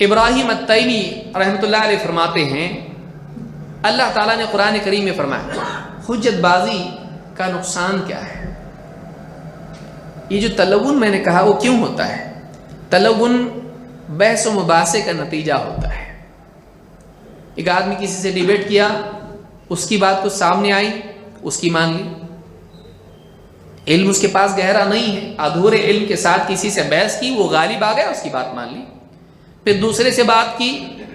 ابراہیم التیمی رحمۃ اللہ علیہ فرماتے ہیں اللہ تعالیٰ نے قرآن کریم میں فرمایا حجت بازی کا نقصان کیا ہے. یہ جو تلون میں نے کہا وہ کیوں ہوتا ہے؟ تلون بحث و مباحثے کا نتیجہ ہوتا ہے. ایک آدمی کسی سے ڈیبیٹ کیا، اس کی بات کچھ سامنے آئی، اس کی مان لی. علم اس کے پاس گہرا نہیں ہے، ادھورے علم کے ساتھ کسی سے بحث کی، وہ غالب آ گیا، اس کی بات مان لی. پھر دوسرے سے بات کی،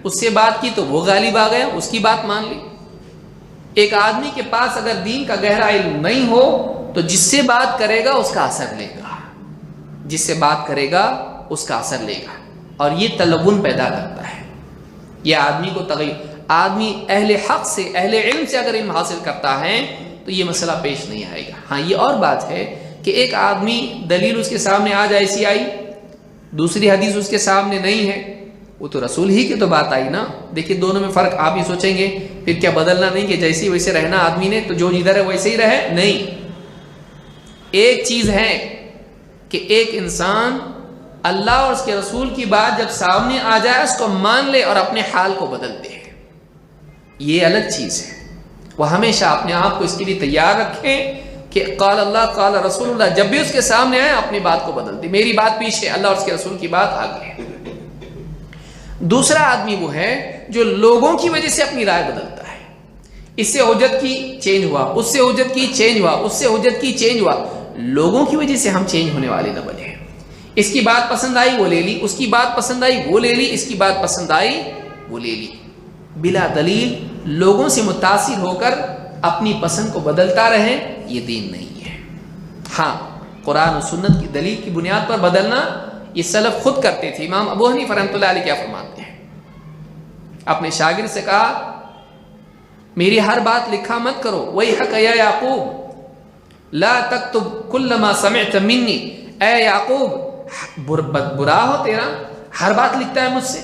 اس سے بات کی تو وہ غالب آ گیا، اس کی بات مان لی. ایک آدمی کے پاس اگر دین کا گہرا علم نہیں ہو تو جس سے بات کرے گا اس کا اثر لے گا، جس سے بات کرے گا اس کا اثر لے گا، اور یہ تلون پیدا کرتا ہے. یہ آدمی کو تغیر، آدمی اہل حق سے، اہل علم سے اگر علم حاصل کرتا ہے تو یہ مسئلہ پیش نہیں آئے گا. ہاں یہ اور بات ہے کہ ایک آدمی دلیل اس کے سامنے آج ایسی آئی، دوسری حدیث اس کے سامنے نہیں ہے، وہ تو رسول ہی کی تو بات آئی نا. دیکھیے دونوں میں فرق. آپ ہی سوچیں گے پھر کیا بدلنا نہیں کہ جیسے ویسے رہنا آدمی نے، تو جو جدھر ہے ویسے ہی رہے؟ نہیں. ایک چیز ہے کہ ایک انسان اللہ اور اس کے رسول کی بات جب سامنے آ جائے اس کو مان لے اور اپنے حال کو بدل دے، یہ الگ چیز ہے. وہ ہمیشہ اپنے آپ کو اس کے لیے تیار رکھیں کہ قال اللہ قال رسول اللہ، جب بھی اس کے سامنے آئے اپنی بات کو بدل دے. میری بات پیچھے، اللہ اور اس کے رسول کی بات آگے ہے. دوسرا آدمی وہ ہے جو لوگوں کی وجہ سے اپنی رائے بدلتا ہے. اس سے حجت کی چینج ہوا، اس سے حجت کی چینج ہوا، اس سے حجت کی چینج ہوا. لوگوں کی وجہ سے ہم چینج ہونے والے نہ بنے. اس کی بات پسند آئی وہ لے لی، اس کی بات پسند آئی وہ لے لی، اس کی بات پسند آئی وہ لے لی. بلا دلیل لوگوں سے متاثر ہو کر اپنی پسند کو بدلتا رہے، یہ دین نہیں ہے. ہاں قرآن و سنت کی دلیل کی بنیاد پر بدلنا یہ سلف خود کرتے تھے. امام ابو حنیفہ رحمۃ اللہ علیہ کیا فرماتے ہیں؟ اپنے شاگرد سے کہا میری ہر بات لکھا مت کرو، ویحک یا یعقوب لا تکتب کل ما سمعت منی. اے یعقوب برا ہو تیرا، ہر بات لکھتا ہے مجھ سے،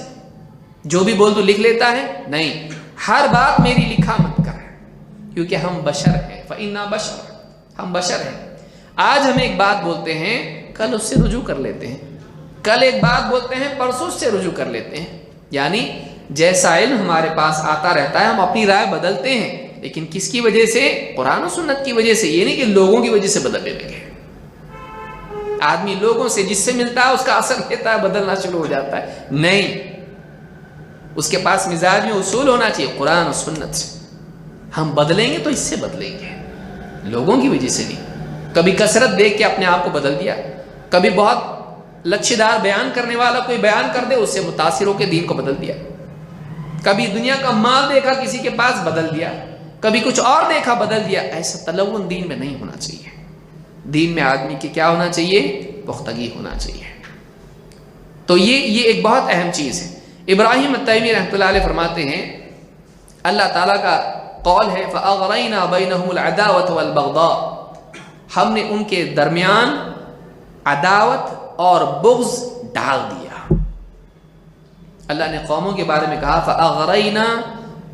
جو بھی بول تو لکھ لیتا ہے. نہیں، ہر بات میری لکھا مت کر، کیونکہ ہم بشر ہیں. فإنا بشر، ہم بشر ہیں. آج ہم ایک بات بولتے ہیں، کل اس سے رجوع کر لیتے ہیں، کل ایک بات بولتے ہیں، پرسوں اس سے رجوع کر لیتے ہیں. یعنی جیسا علم ہمارے پاس آتا رہتا ہے ہم اپنی رائے بدلتے ہیں، لیکن کس کی وجہ سے؟ قرآن و سنت کی وجہ سے. یہ نہیں کہ لوگوں کی وجہ سے بدلنے لگے. آدمی لوگوں سے جس سے ملتا ہے اس کا اثر لیتا ہے، بدلنا شروع ہو جاتا ہے. نہیں، اس کے پاس مزاج میں اصول ہونا چاہیے قرآن و سنت سے. ہم بدلیں گے تو اس سے بدلیں گے، لوگوں کی وجہ سے نہیں. کبھی کثرت دیکھ کے اپنے آپ کو بدل دیا، کبھی بہت لچھدار بیان کرنے والا کوئی بیان کر دے اس سے متاثر ہو کے دین کو بدل دیا، کبھی دنیا کا مال دیکھا کسی کے پاس بدل دیا، کبھی کچھ اور دیکھا بدل دیا. ایسا تلون دین میں نہیں ہونا چاہیے. دین میں آدمی کی کیا ہونا چاہیے؟ پختگی ہونا چاہیے. تو یہ ایک بہت اہم چیز ہے. ابراہیم التیمی رحمۃ اللہ علیہ فرماتے ہیں اللہ تعالیٰ کا قول ہے فَأَغْرَيْنَا بَيْنَهُمُ الْعَدَاوَةَ وَالْبَغْضَاءَ، ہم نے ان کے درمیان عداوت اور بغض ڈال دیا. اللہ نے قوموں کے بارے میں کہا فَأَغْرَيْنَا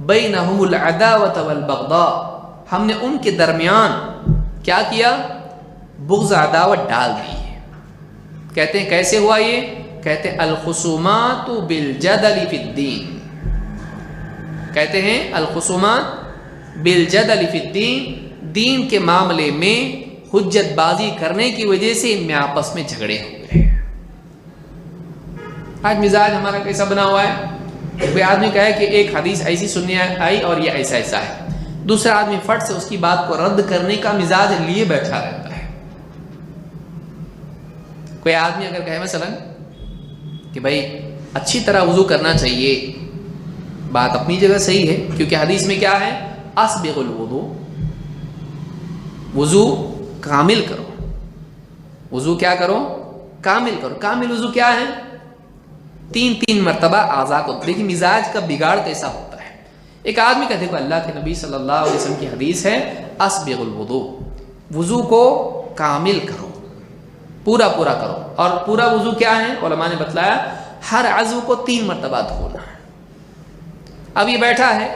بَيْنَهُمُ الْعَدَاوَةَ وَالْبَغْضَاءَ، ہم نے ان کے درمیان کیا کیا؟ بغض عداوت ڈال دی. کہتے ہیں کیسے ہوا یہ؟ کہتے ہیں الخصومات بالجدل فی الدین، کہتے ہیں الخصومات بالجدل فی الدین، دین کے معاملے میں حجت بازی کرنے کی وجہ سے ان میں آپس میں جھگڑے ہو گئے. آج مزاج ہمارا کیسا بنا ہوا ہے؟ کوئی آدمی کہے کہ ایک حدیث ایسی سننے آئی اور یہ ایسا ایسا ہے، دوسرا آدمی فٹ سے اس کی بات کو رد کرنے کا مزاج لیے بیٹھا رہتا ہے. کوئی آدمی اگر کہے مثلا کہ بھائی اچھی طرح وضو کرنا چاہیے، بات اپنی جگہ صحیح ہے، کیونکہ حدیث میں کیا ہے؟ اسبغ الوضو، وضو کامل کرو. وضو کیا کرو؟ کامل کرو. کامل وضو کیا ہے؟ 3 مرتبہ اعضاء کو. دیکھیں مزاج کا بگاڑ کیسا ہوتا ہے. ایک آدمی کا دیکھو اللہ کے نبی صلی اللہ علیہ وسلم کی حدیث ہے اسبغ الوضو، وضو کو کامل کرو، پورا کرو. اور پورا وضو کیا ہے؟ علماء نے بتلایا ہر عضو کو 3 مرتبہ دھونا. اب یہ بیٹھا ہے،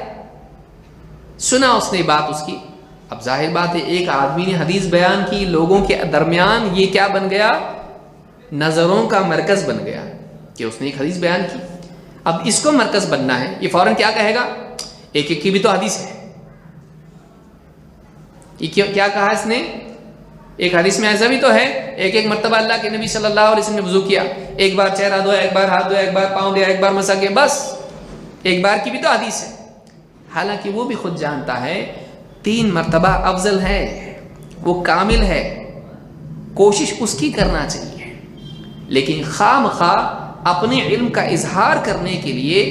سنا اس نے بات اس کی. اب ظاہر بات ہے ایک آدمی نے حدیث بیان کی، لوگوں کے درمیان یہ کیا بن گیا؟ نظروں کا مرکز بن گیا کہ اس نے ایک حدیث بیان کی. اب اس کو مرکز بننا ہے، یہ فوراً کیا کہے گا؟ ایک ایک کی بھی تو حدیث ہے. یہ کیا کہا اس نے؟ ایک حدیث میں ایسا بھی تو ہے، ایک ایک مرتبہ اللہ کے نبی صلی اللہ علیہ وسلم نے وضو کیا، ایک بار چہرہ دھویا، ایک بار ہاتھ دھویا، ایک بار پاؤں دھویا، ایک بار مسا کیا، بس ایک بار کی بھی تو حدیث ہے. حالانکہ وہ بھی خود جانتا ہے 3 مرتبہ افضل ہے، وہ کامل ہے، کوشش اس کی کرنا چاہیے. لیکن خواہ مخواہ اپنے علم کا اظہار کرنے کے لیے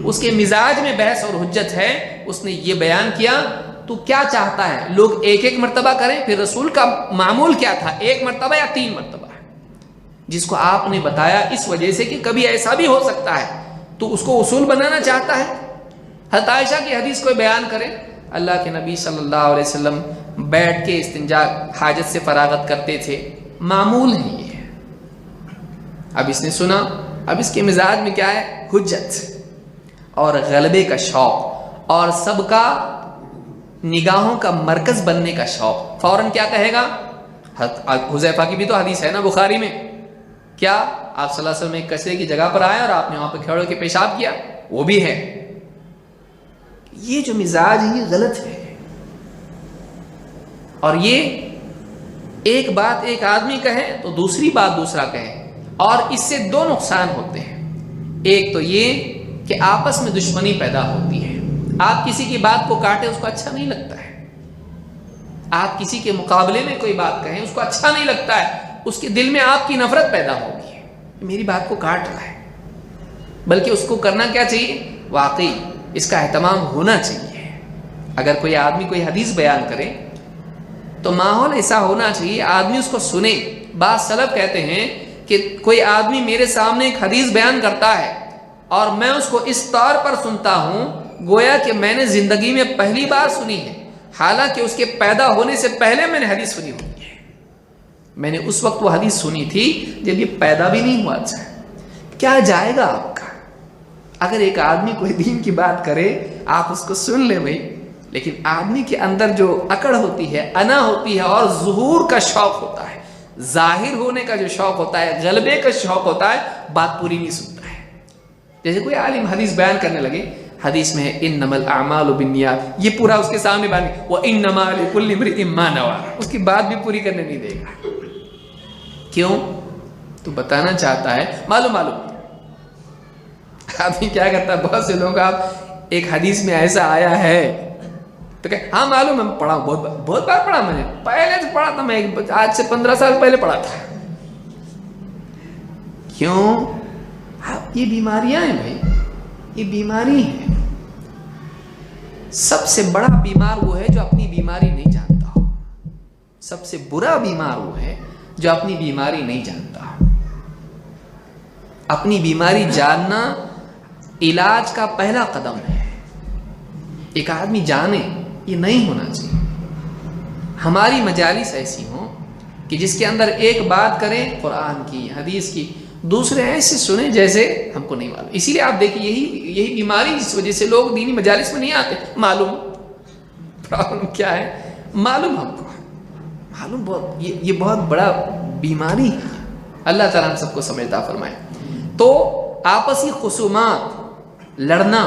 اس کے مزاج میں بحث اور حجت ہے. اس نے یہ بیان کیا، تو کیا چاہتا ہے لوگ ایک ایک مرتبہ کریں؟ پھر رسول کا معمول کیا تھا؟ 1 مرتبہ یا 3 مرتبہ، جس کو آپ نے بتایا اس وجہ سے کہ کبھی ایسا بھی ہو سکتا ہے، تو اس کو اصول بنانا چاہتا ہے. حضرت عائشہ کی حدیث کو بیان کریں، اللہ کے نبی صلی اللہ علیہ وسلم بیٹھ کے استنجا حاجت سے فراغت کرتے تھے، معمول ہے یہ. اب اس نے سنا، اب اس کے مزاج میں کیا ہے؟ حجت اور غلبے کا شوق اور سب کا نگاہوں کا مرکز بننے کا شوق. فوراً کیا کہے گا؟ حذیفہ کی بھی تو حدیث ہے نا بخاری میں، کیا آپ صلی اللہ علیہ وسلم ایک کچرے کی جگہ پر آئے اور آپ نے وہاں پہ کھڑے ہو کے پیشاب کیا، وہ بھی ہے. یہ جو مزاج ہے یہ غلط ہے. اور یہ ایک بات ایک آدمی کہے تو دوسری بات دوسرا کہے، اور اس سے 2 نقصان ہوتے ہیں. ایک تو یہ کہ آپس میں دشمنی پیدا ہوتی ہے. آپ کسی کی بات کو کاٹے، اس کو اچھا نہیں لگتا ہے. آپ کسی کے مقابلے میں کوئی بات کہیں، اس کو اچھا نہیں لگتا ہے، اس کے دل میں آپ کی نفرت پیدا ہوگی، میری بات کو کاٹ رہا ہے. بلکہ اس کو کرنا کیا چاہیے؟ واقعی اس کا اہتمام ہونا چاہیے. اگر کوئی آدمی کوئی حدیث بیان کرے تو ماحول ایسا ہونا چاہیے آدمی اس کو سنے. بعض سلف کہتے ہیں کہ کوئی آدمی میرے سامنے ایک حدیث بیان کرتا ہے اور میں اس کو اس طور پر سنتا ہوں گویا کہ میں نے زندگی میں پہلی بار سنی ہے، حالانکہ اس کے پیدا ہونے سے پہلے میں نے حدیث سنی ہوئی ہے. میں نے اس وقت وہ حدیث سنی تھی جب یہ پیدا بھی نہیں ہوا تھا. کیا جائے گا آپ کا؟ اگر ایک آدمی کوئی دین کی بات کرے آپ اس کو سن لیں بھائی، لیکن آدمی کے اندر جو اکڑ ہوتی ہے، انا ہوتی ہے، اور ظہور کا شوق ہوتا ہے، ظاہر ہونے کا جو شوق ہوتا ہے، غلبے کا شوق ہوتا ہے، بات پوری نہیں سنتا ہے. جیسے کوئی عالم حدیث بیان کرنے لگے، حدیث میں ہے انما الاعمال بالنیات، یہ پورا اس کے سامنے بیان، وانما لکل امرئ ما نوى، اس کی بات بھی پوری کرنے نہیں دے گا. کیوں؟ تو بتانا چاہتا ہے معلوم. آدمی کیا کرتا ہے، بہت سے لوگ آپ ایک حدیث میں ایسا آیا ہے تو کہ ہاں معلوم ہے، پڑھا بہت بار پڑھا، میں نے پہلے سے پڑھا تھا، میں آج سے 15 سال پہلے پڑھا تھا. کیوں؟ یہ بیماریاں ہیں بھائی، یہ بیماری ہے. سب سے بڑا بیمار وہ ہے جو اپنی بیماری نہیں جانتا ہو. سب سے برا بیمار وہ ہے جو اپنی بیماری نہیں جانتا ہو. اپنی بیماری جاننا علاج کا پہلا قدم ہے. ایک آدمی جانے، یہ نہیں ہونا چاہیے. ہماری مجالس ایسی ہوں کہ جس کے اندر ایک بات کریں قرآن کی، حدیث کی، دوسرے ایسے سنیں جیسے ہم کو نہیں معلوم. اسی لیے آپ دیکھیے یہی بیماری جس وجہ سے لوگ دینی مجالس میں نہیں آتے. معلوم پرابلم کیا ہے؟ معلوم ہم کو معلوم، بہت یہ بہت بڑا بیماری ہے. اللہ تعالیٰ ہم سب کو سمجھتا فرمائے. تو آپسی خصومات، لڑنا،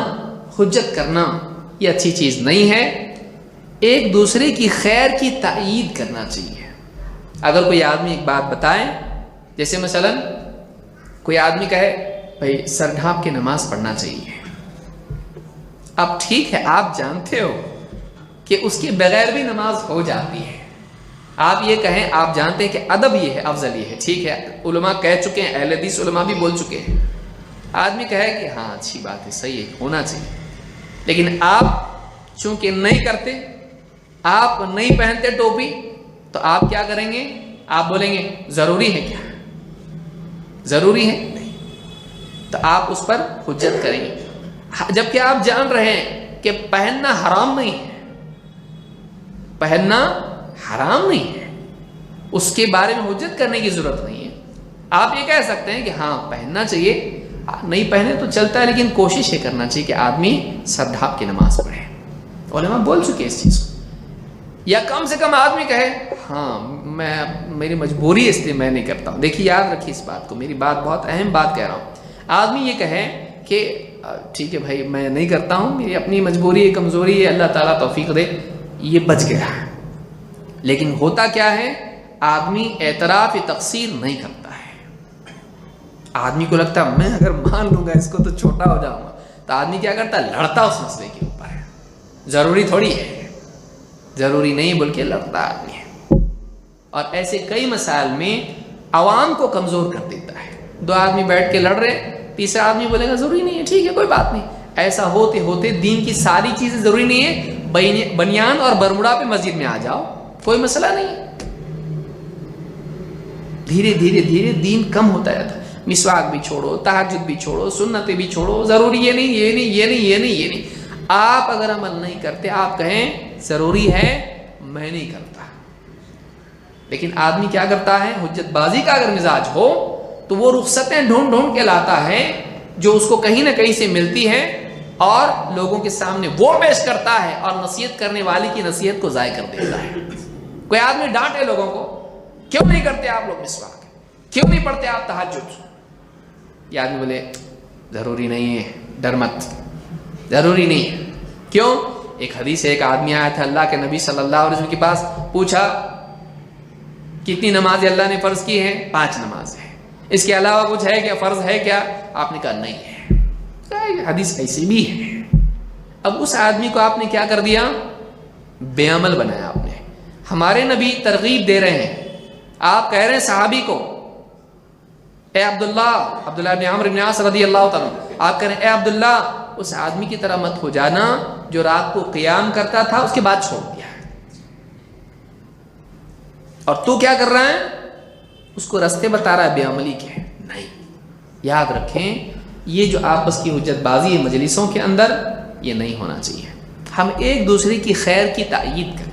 حجت کرنا یہ اچھی چیز نہیں ہے. ایک دوسرے کی خیر کی تائید کرنا چاہیے. اگر کوئی آدمی ایک بات بتائے، جیسے مثلا کوئی آدمی کہے بھائی سر ڈھانپ کے نماز پڑھنا چاہیے. اب ٹھیک ہے، آپ جانتے ہو کہ اس کے بغیر بھی نماز ہو جاتی ہے. آپ یہ کہیں، آپ جانتے ہیں کہ ادب یہ ہے، افضل یہ ہے، ٹھیک ہے، علماء کہہ چکے ہیں، اہل حدیث علماء بھی بول چکے ہیں. آدمی کہے کہ ہاں اچھی بات ہے، صحیح ہے، ہونا چاہیے. لیکن آپ چونکہ نہیں کرتے، آپ نہیں پہنتے ٹوپی، تو آپ کیا کریں گے؟ آپ بولیں گے ضروری ہے. کیا ضروری ہے؟ نہیں. تو آپ اس پر حجت کریں گے، جبکہ آپ جان رہے ہیں کہ پہننا حرام نہیں ہے. پہننا حرام نہیں ہے، اس کے بارے میں حجت کرنے کی ضرورت نہیں ہے. آپ یہ کہہ سکتے ہیں کہ ہاں پہننا چاہیے، نہیں پہنے تو چلتا ہے، لیکن کوشش یہ کرنا چاہیے کہ آدمی سر ڈھانپ کے نماز پڑھے. علماء بول چکے اس چیز کو. یا کم سے کم آدمی کہے ہاں میری مجبوری ہے اس لیے میں نہیں کرتا ہوں. دیکھیے یاد رکھیے اس بات کو، میری بات بہت اہم بات کہہ رہا ہوں. آدمی یہ کہے کہ ٹھیک ہے بھائی میں نہیں کرتا ہوں، میری اپنی مجبوری ہے، کمزوری ہے، اللہ تعالیٰ توفیق دے، یہ بچ گیا۔ لیکن ہوتا کیا ہے، آدمی اعتراف تقصیر نہیں کرتا ہے۔ آدمی کو لگتا ہے میں اگر مان لوں گا اس کو تو چھوٹا ہو جاؤں گا، تو آدمی کیا کرتا ہے، لڑتا اس مسئلے کے اوپر ہے۔ ضروری تھوڑی ہے، ضروری نہیں بلکہ لڑتا آدمی ہے۔ اور ایسے کئی مسائل میں عوام کو کمزور کر دیتا ہے۔ دو آدمی بیٹھ کے لڑ رہے، تیسرا آدمی بولے گا ضروری نہیں ہے، ٹھیک ہے کوئی بات نہیں۔ ایسا ہوتے ہوتے دین کی ساری چیزیں ضروری نہیں ہے، بنیان اور برموڈا پہ مسجد میں آ جاؤ، کوئی مسئلہ نہیں۔ دھیرے دھیرے دھیرے دین کم ہوتا جاتا ہے۔ مسواک بھی چھوڑو، تہجد بھی چھوڑو، سنتیں بھی چھوڑو، ضروری یہ نہیں یہ نہیں یہ نہیں یہ نہیں یہ نہیں۔ آپ اگر عمل نہیں کرتے، آپ کہیں ضروری ہے میں نہیں کرتا۔ لیکن آدمی کیا کرتا ہے، حجت بازی کا اگر مزاج ہو تو وہ رخصتیں ڈھونڈ ڈھونڈ کے لاتا ہے جو اس کو کہیں نہ کہیں سے ملتی ہے، اور لوگوں کے سامنے وہ پیش کرتا ہے، اور نصیحت کرنے والی کی نصیحت کو ضائع کر دیتا ہے۔ کوئی آدمی ڈانٹے لوگوں کو، کیوں نہیں کرتے آپ لوگ مسواک، کیوں نہیں پڑھتے آپ تہجد؟ یہ آدمی بولے ضروری نہیں ہے، ڈر مت، ضروری نہیں ہے۔ کیوں؟ ایک حدیث ہے، ایک آدمی آیا تھا اللہ کے نبی صلی اللہ علیہ وسلم کے پاس، پوچھا کتنی نمازیں اللہ نے فرض کی ہیں؟ 5 نمازیں ہیں، اس کے علاوہ کچھ ہے کیا، فرض ہے کیا؟ آپ نے کہا نہیں ہے۔ حدیث ایسی بھی ہے۔ اب اس آدمی کو آپ نے کیا کر دیا، بے عمل بنایا آپ نے۔ ہمارے نبی ترغیب دے رہے ہیں، آپ کہہ رہے ہیں صحابی کو، اے عبداللہ بن عمرو بن عاص رضی اللہ تعالیٰ، آپ کہہ رہے ہیں اے عبداللہ اس آدمی کی طرح مت ہو جانا جو رات کو قیام کرتا تھا اس کے بعد چھوڑ دیا، اور تو کیا کر رہا ہے، اس کو راستے بتا رہا ہے بے عملی کے۔ نہیں، یاد رکھیں یہ جو آپس کی حجت بازی ہے مجلسوں کے اندر، یہ نہیں ہونا چاہیے۔ ہم ایک دوسرے کی خیر کی تائید کریں۔